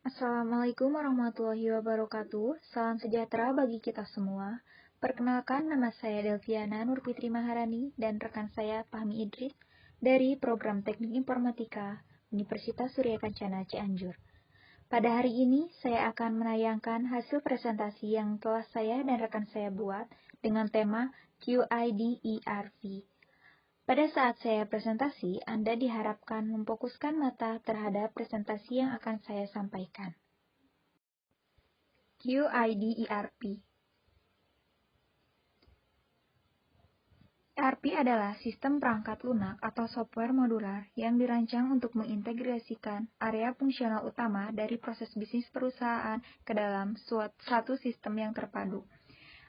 Assalamualaikum warahmatullahi wabarakatuh. Salam sejahtera bagi kita semua. Perkenalkan, nama saya Delviana Nurfitri Maharani dan rekan saya Fahmi Idris dari Program Teknik Informatika Universitas Surya Kencana Cianjur. Pada hari ini, saya akan menayangkan hasil presentasi yang telah saya dan rekan saya buat dengan tema QID ERP. Pada saat saya presentasi, Anda diharapkan memfokuskan mata terhadap presentasi yang akan saya sampaikan. QID ERP. ERP adalah sistem perangkat lunak atau software modular yang dirancang untuk mengintegrasikan area fungsional utama dari proses bisnis perusahaan ke dalam satu sistem yang terpadu,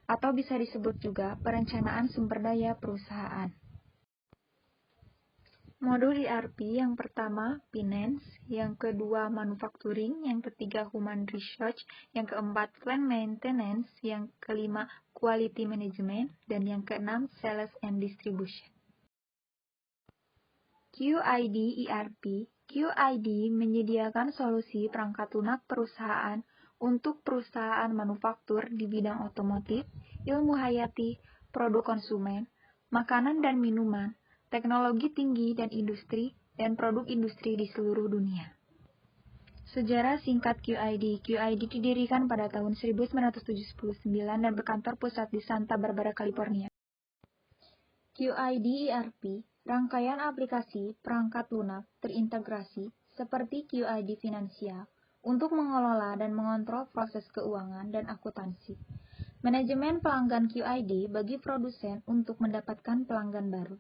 atau bisa disebut juga perencanaan sumber daya perusahaan. Modul ERP yang pertama, Finance, yang kedua, Manufacturing, yang ketiga, Human Research, yang keempat, Plant Maintenance, yang kelima, Quality Management, dan yang keenam, Sales and Distribution. QID ERP. QID menyediakan solusi perangkat lunak perusahaan untuk perusahaan manufaktur di bidang otomotif, ilmu hayati, produk konsumen, makanan dan minuman, teknologi tinggi dan industri, dan produk industri di seluruh dunia. Sejarah singkat QID. QID didirikan pada tahun 1979 dan berkantor pusat di Santa Barbara, California. QID ERP, rangkaian aplikasi perangkat lunak terintegrasi seperti QID finansial untuk mengelola dan mengontrol proses keuangan dan akuntansi. Manajemen pelanggan QID bagi produsen untuk mendapatkan pelanggan baru.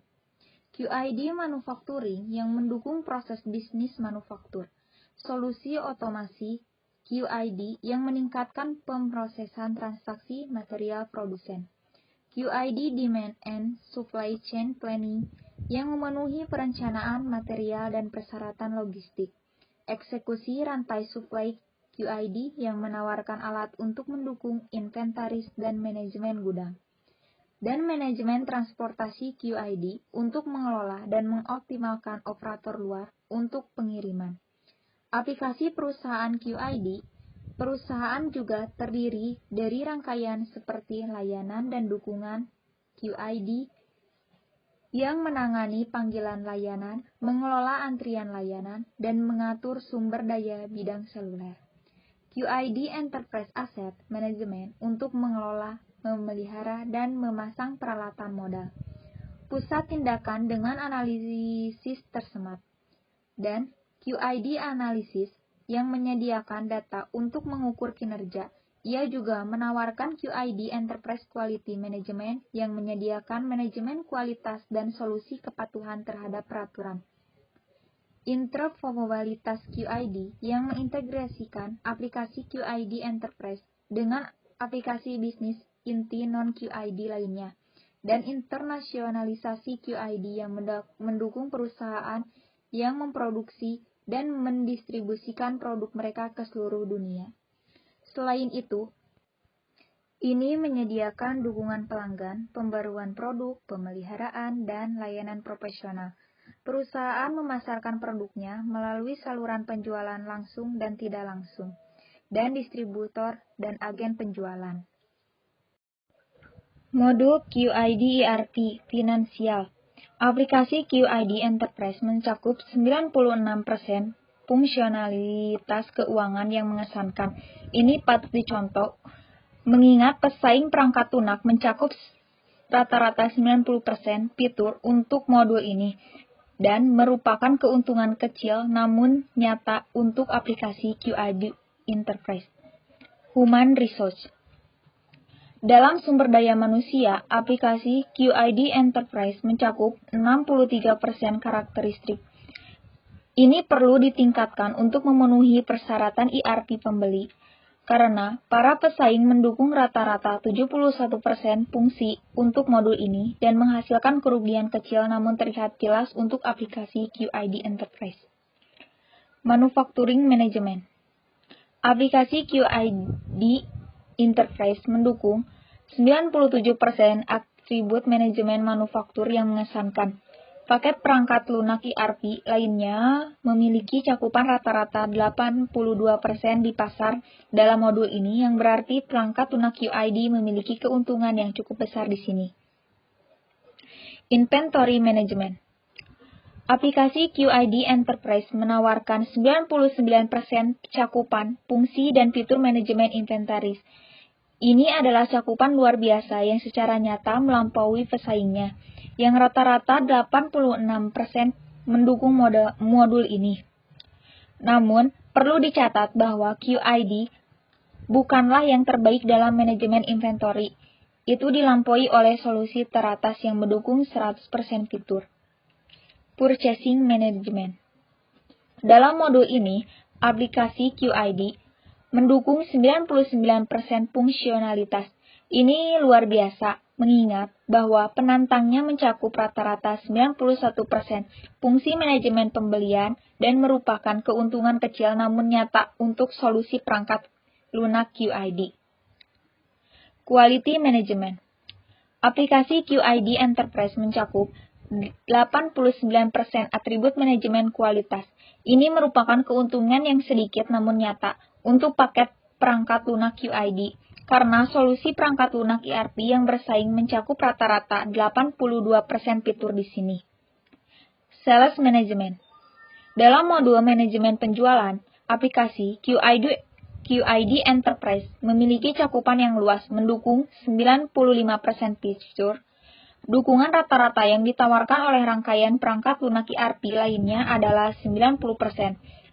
QID Manufacturing yang mendukung proses bisnis manufaktur. Solusi otomasi QID yang meningkatkan pemrosesan transaksi material produsen. QID Demand and Supply Chain Planning yang memenuhi perencanaan material dan persyaratan logistik. Eksekusi rantai supply QID yang menawarkan alat untuk mendukung inventaris dan manajemen gudang. Dan manajemen transportasi QID untuk mengelola dan mengoptimalkan operator luar untuk pengiriman. Aplikasi perusahaan QID. Perusahaan juga terdiri dari rangkaian seperti layanan dan dukungan QID yang menangani panggilan layanan, mengelola antrian layanan, dan mengatur sumber daya bidang seluler. QID Enterprise Asset Management untuk mengelola, memelihara, dan memasang peralatan modal. Pusat tindakan dengan analisis tersemat. Dan QID Analysis yang menyediakan data untuk mengukur kinerja. Ia juga menawarkan QID Enterprise Quality Management yang menyediakan manajemen kualitas dan solusi kepatuhan terhadap peraturan. Interoperabilitas QID yang mengintegrasikan aplikasi QID Enterprise dengan aplikasi bisnis inti non-QID lainnya, dan internasionalisasi QID yang mendukung perusahaan yang memproduksi dan mendistribusikan produk mereka ke seluruh dunia. Selain itu, ini menyediakan dukungan pelanggan, pembaruan produk, pemeliharaan, dan layanan profesional. Perusahaan memasarkan produknya melalui saluran penjualan langsung dan tidak langsung, dan distributor dan agen penjualan. Modul QID ERP Finansial. Aplikasi QID Enterprise mencakup 96% fungsionalitas keuangan yang mengesankan. Ini patut dicontoh, mengingat pesaing perangkat lunak mencakup rata-rata 90% fitur untuk modul ini, dan merupakan keuntungan kecil namun nyata untuk aplikasi QID Enterprise. Human Resource. Dalam sumber daya manusia, aplikasi QID Enterprise mencakup 63% karakteristik. Ini perlu ditingkatkan untuk memenuhi persyaratan ERP pembeli, karena para pesaing mendukung rata-rata 71% fungsi untuk modul ini dan menghasilkan kerugian kecil namun terlihat jelas untuk aplikasi QID Enterprise. Manufacturing Management. Aplikasi QID Enterprise mendukung 97% atribut manajemen manufaktur yang mengesankan. Paket perangkat lunak ERP lainnya memiliki cakupan rata-rata 82% di pasar dalam modul ini, yang berarti perangkat lunak QID memiliki keuntungan yang cukup besar di sini. Inventory Management. Aplikasi QID Enterprise menawarkan 99% cakupan, fungsi, dan fitur manajemen inventaris. Ini adalah cakupan luar biasa yang secara nyata melampaui pesaingnya, yang rata-rata 86% mendukung modul ini. Namun, perlu dicatat bahwa QID bukanlah yang terbaik dalam manajemen inventory. Itu dilampaui oleh solusi teratas yang mendukung 100% fitur. Purchasing Management. Dalam modul ini, aplikasi QID mendukung 99% fungsionalitas. Ini luar biasa, mengingat bahwa penantangnya mencakup rata-rata 91% fungsi manajemen pembelian dan merupakan keuntungan kecil namun nyata untuk solusi perangkat lunak QID. Quality Management. Aplikasi QID Enterprise mencakup 89% atribut manajemen kualitas. Ini merupakan keuntungan yang sedikit namun nyata untuk paket perangkat lunak QID, karena solusi perangkat lunak ERP yang bersaing mencakup rata-rata 82% fitur di sini. Sales Management. Dalam modul manajemen penjualan, aplikasi QID Enterprise memiliki cakupan yang luas, mendukung 95% fitur. Dukungan rata-rata yang ditawarkan oleh rangkaian perangkat lunak ERP lainnya adalah 90%.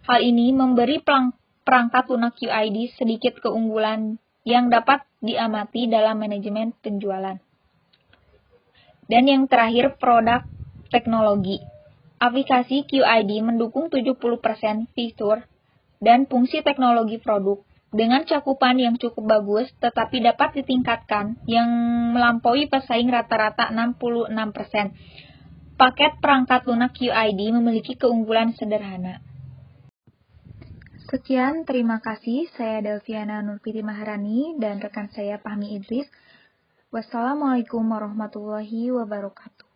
Hal ini memberi perangkat lunak QID sedikit keunggulan yang dapat diamati dalam manajemen penjualan. Dan yang terakhir, produk teknologi. Aplikasi QID mendukung 70% fitur dan fungsi teknologi produk dengan cakupan yang cukup bagus, tetapi dapat ditingkatkan yang melampaui pesaing rata-rata 66%. Paket perangkat lunak QID memiliki keunggulan sederhana. Sekian, terima kasih. Saya Delviana Nurpiti Maharani dan rekan saya Fahmi Idris. Wassalamualaikum warahmatullahi wabarakatuh.